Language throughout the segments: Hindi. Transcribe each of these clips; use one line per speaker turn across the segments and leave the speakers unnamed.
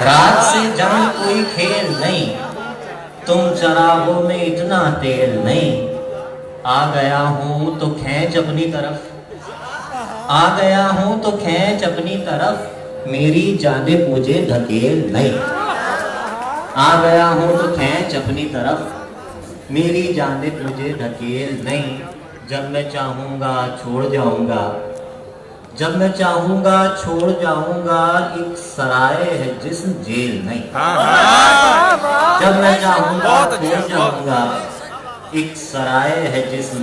रात से जान कोई खेल नहीं, तुम चरागों में इतना तेल नहीं। आ गया हूं तो खींच अपनी तरफ, आ गया हूं तो खींच अपनी तरफ, मेरी जानिब मुझे धकेल नहीं। आ गया हूं तो खींच अपनी तरफ, मेरी जानिब मुझे धकेल नहीं। जब मैं चाहूंगा छोड़ जाऊंगा, जब मैं चाहूंगा छोड़ जाऊंगा, एक सराय है जिस्म जेल नहीं। जब मैं चाहूंगा छोड़ जाऊंगा, एक सराय है जिस्म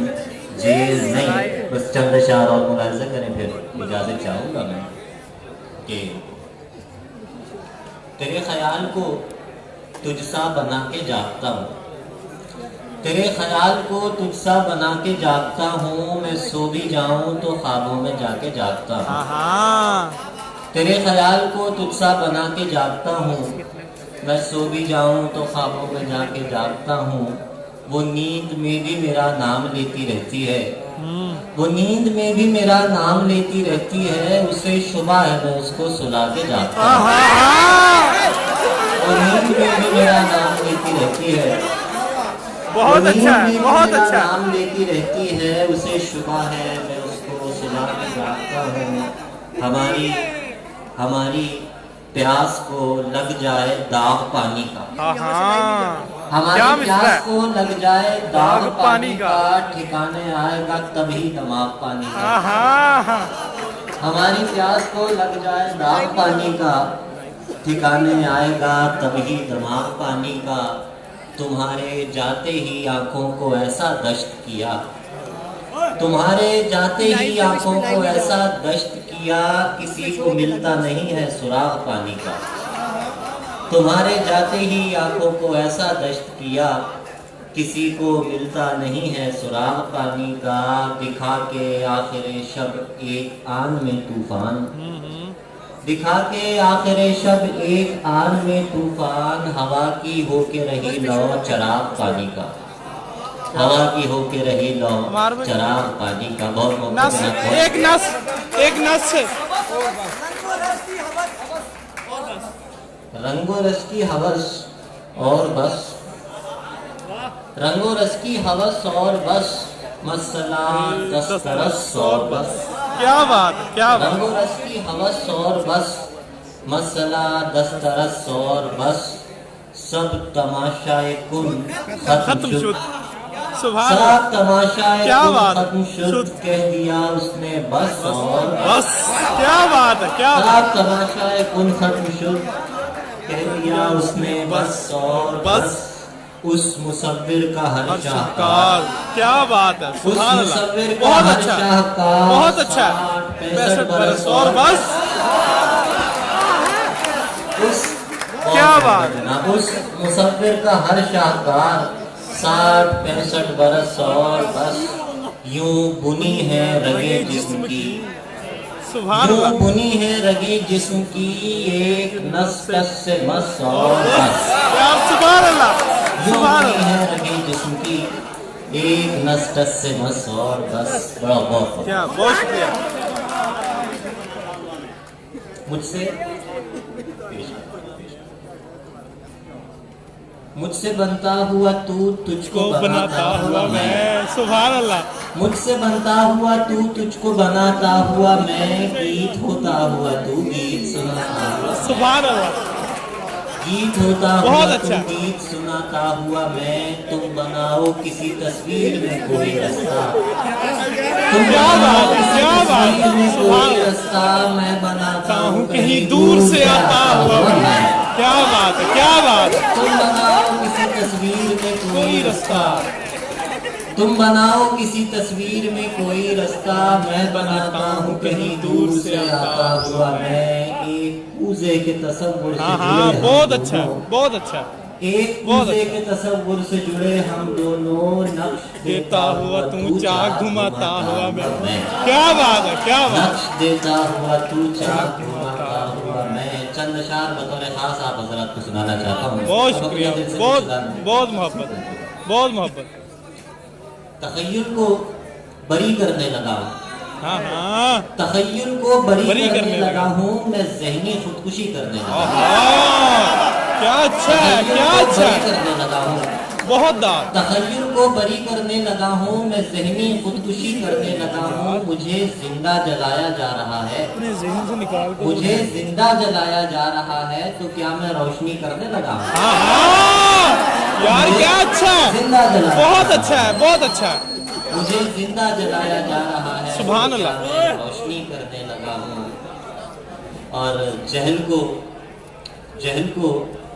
जेल नहीं। बस चंद शार और मुलाहिजा करें, फिर इजाजत चाहूंगा मैं कि तेरे ख्याल को तुझसा बना के जागता हूँ, तेरे ख्याल को तुझसा बना के जागता हूँ। मैं सो भी जाऊं तो ख्वाबों में जाके जागता हूँ। तेरे ख्याल को तुझसा बना के जागता हूँ, मैं सो भी जाऊं तो ख्वाबों में जाके जागता हूँ। वो नींद में भी मेरा नाम लेती रहती है, वो नींद में भी मेरा नाम लेती रहती है। उसे शुबा है मैं उसको सुला के जागता हूँ। वो नींद में भी मेरा नाम लेती रहती है,
बहुत अच्छा है, बहुत अच्छा
नाम लेती रहती है। उसे शुबा है मैं उसको सुला के जागता हूँ। हमारी हमारी प्यास को लग जाए दाग पानी का, हमारी प्यास को लग जाए दाग पानी का, ठिकाने आएगा तभी दमाग पानी का। हमारी प्यास को लग जाए दाग पानी का, ठिकाने आएगा तभी दमाग पानी का। तुम्हारे जाते ही आंखों को ऐसा दश्त किया, तुम्हारे जाते ही आंखों को ऐसा दश्त किया, किसी को मिलता नहीं है सुराग पानी का। तुम्हारे जाते ही आंखों को ऐसा दश्त किया, किसी को मिलता नहीं है सुराग पानी का। दिखा के आखिर शब एक आन में तूफान, दिखा के आखिर शब एक आन में तूफान, हवा की होके रही लौ चराग पानी का, हवा की होके रही लौ चराग पानी का। बहुत
एक नस से
रंगो रस की हवस और बस, रंगो रस की हवस और बस, मसला दस्तरस और बस।
क्या बात, क्या बात।
रंगो रस की हवस और बस, मसला दस्तरस और बस, सब तमाशाए कुन खत्म शुद, सब तमाशाए कुन खत्म शुद, कह दिया उसने बस और बस।
क्या बात है, क्या
सब तमाशाए कुन खत्म शुद, कह दिया उसने बस और बस। उस मुसव्विर का हर शाहकार,
क्या बात है,
उस मुसव्विर का
बहुत
हर
अच्छा,
शाहकार,
बहुत अच्छा।
65 बरस और
बस।
उस
क्या बात,
उस मुसव्विर का हर शाहकार, 60-65 बरस और बस। यूं बुनी है रगे जिस्म की, यूं बुनी है रगे जिस्म की, एक नस कस से मस और बस।
सुभान अल्लाह।
यूं बुनी है रगे जिस्म की, एक नस कस से मस और बस। बड़ा बहुत
क्या, बहुत शुक्रिया।
मुझसे बनता हुआ तू, तुझको बनाता हुआ मैं।
सुभान अल्लाह।
मुझसे बनता हुआ तू, तुझको बनाता हुआ मैं, गीत होता हुआ तू गीत सुनाता हुआ।
सुभान अल्लाह।
गीत होता
बहुत
हुआ
अच्छा।
तू गीत सुनाता हुआ मैं। तुम बनाओ किसी तस्वीर में कोई रास्ता, तुम बनाओ किसी तस्वीर में कोई रास्ता, मैं बनाता हूँ कहीं दूर से आता हुआ मैं।
क्या बात है, क्या बात है।
तुम बनाओ किसी तस्वीर में कोई रास्ता, तुम बनाओ किसी तस्वीर में कोई रास्ता, मैं बनाता हूँ कहीं दूर से आता हुआ मैं। एक पूजे के तसव्वुर से जुड़े,
बहुत अच्छा, बहुत अच्छा।
एक पूजे के तसव्वुर से जुड़े हम दोनों, नक्श
देता हुआ तू चाक घुमाता हुआ मैं। क्या बात है, क्या बात।
नक्श देता हुआ तू चाक घुमाता हुआ मैं। चंद शार बतौर खास आप हजरात को सुनाना चाहता हूँ।
बहुत शुक्रिया, बहुत बहुत मोहब्बत, बहुत मोहब्बत।
तखय्युल को बरी करने लगा,
हाँ हाँ।
तखय्युल को बरी
बरी
करने
करने
लगा
लगा
हूँ मैं, ज़हनी खुदकुशी करने लगा हूँ।
आहा, क्या अच्छा है,
तखय्युल
क्या
को
अच्छा
बरी
है।
करने लगा हूँ,
बहुत दाद।
तखय्युल को बरी करने लगा हूँ मैं, ज़हनी खुदकुशी करने लगा हूँ। मुझे जिंदा जलाया जा रहा है,
अपने ज़हन से निकाल कर
मुझे जिंदा जलाया जा रहा है, तो क्या मैं रोशनी करने लगा हूँ?
हाँ हाँ यार, क्या अच्छा है,
जिंदा जलाया
बहुत
जा
अच्छा
रहा
है, बहुत अच्छा है।
मुझे जिंदा जलाया जा रहा है,
सुभान
तो क्या
अल्लाह।
मैं रोशनी करने लगा हूँ। और जहल को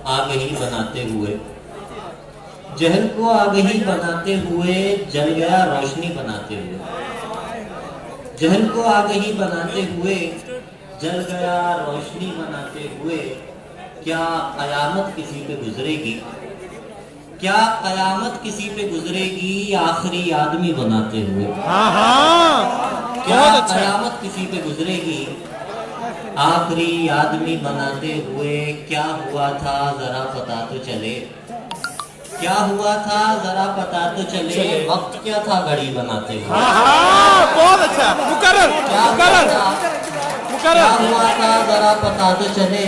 आगही बनाते हुए, जहल को आगही बनाते हुए, जल गया रोशनी बनाते हुए। जहल को आगही बनाते हुए, जल गया रोशनी बनाते हुए। क्या कयामत किसी पे गुजरेगी, क्या कयामत किसी पे गुजरेगी, आखिरी आदमी बनाते हुए।
हाँ हाँ,
क्या
बहुत अच्छा है।
कयामत किसी पे गुजरेगी, आखिरी आदमी बनाते हुए। क्या हुआ था जरा पता तो चले, क्या हुआ था जरा पता तो चले। वक्त क्या था घड़ी बनाते हुए।
हाँ हाँ, बहुत अच्छा। मुकर्रर
क्या हुआ
मुकर्रर
था, क्या
मुकर्रर।
हुआ था जरा पता तो चले,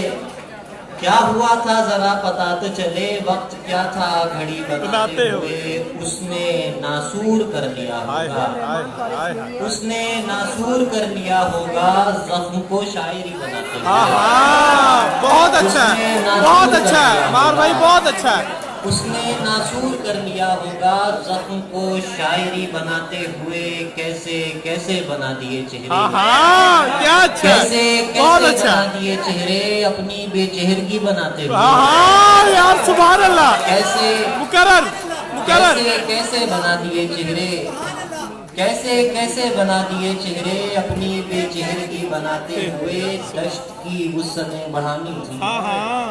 क्या हुआ था जरा पता तो चले। वक्त क्या था घड़ी बनाते हुए। उसने नासूर कर लिया
हाय
होगा,
हाय हाय हाय।
उसने नासूर कर लिया होगा, जख्म को शायरी बनाते हुए।
हाँ हाँ, बहुत अच्छा है, बहुत अच्छा है मार भाई, बहुत अच्छा है।
उसने नासूर कर लिया होगा, जख्म को शायरी बनाते हुए। कैसे कैसे बना दिए चेहरे,
हाँ हाँ, क्या अच्छा है,
कैसे
बहुत
कैसे
अच्छा।
बना दिए चेहरे, अपनी बेचेहरगी बनाते हुए।
हाँ हाँ यार, सुभान अल्लाह।
कैसे
मुकर्रर मुकर्रर।
कैसे कैसे बना दिए चेहरे, कैसे कैसे बना दिए चेहरे, अपनी बेचेहरगी बनाते हुए। दश्त की वुसअतें बढ़ानी थी,
हाँ हाँ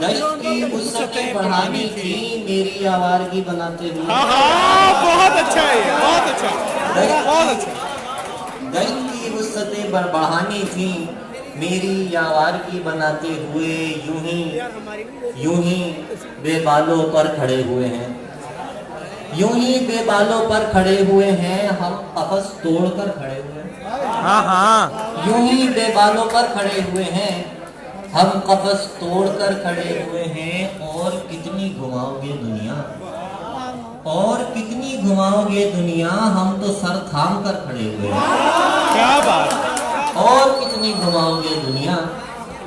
दश्त की वुसअतें बढ़ानी थी, मेरी आवारगी बनाते हुए।
हाँ हाँ, बहुत अच्छा है ये, बहुत अच्छा, बहुत अच्छा।
दश्त की वुसअतें बढ़ानी थी, मेरी आवारगी बनाते हुए। यूं ही बेबालों पर खड़े हुए हैं, यूं ही बेबालों पर खड़े हुए हैं। हम कफस तोड़कर खड़े हुए हैं,
हाँ हाँ,
यूं ही बेबालों पर खड़े हुए हैं। हम कफस तोड़कर खड़े हुए हैं। और कितनी घुमाओगे दुनिया, और कितनी घुमाओगे दुनिया, हम तो सर थाम कर खड़े हुए हैं।
क्या बात।
और कितनी घुमाओगे दुनिया,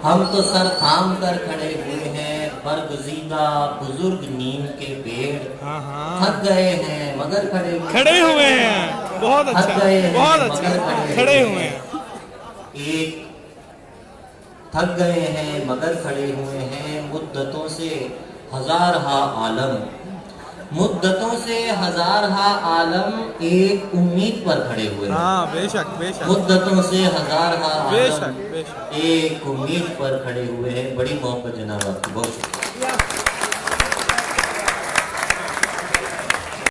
हम तो सर थाम कर खड़े हुए हैं। बरगजीदा बुजुर्ग नीम के पेड़
हाँ हाँ,
थक गए हैं मगर
खड़े हुए हैं, बहुत
थक
अच्छा,
गए हैं
बहुत
मगर
अच्छा, खड़े हुए हैं।
एक थक गए हैं मगर खड़े हुए हैं। मुद्दतों से हजार हा आलम, मुद्दतों से हजार हा आलम, एक उम्मीद पर खड़े हुए हैं।
हाँ बेशक बेशक,
मुद्दतों से हजार हा आलम,
बेशक बेशक।
एक उम्मीद पर खड़े हुए हैं। बड़ी मोहब्बत जनाब आपकी, बहुत शुक्रिया।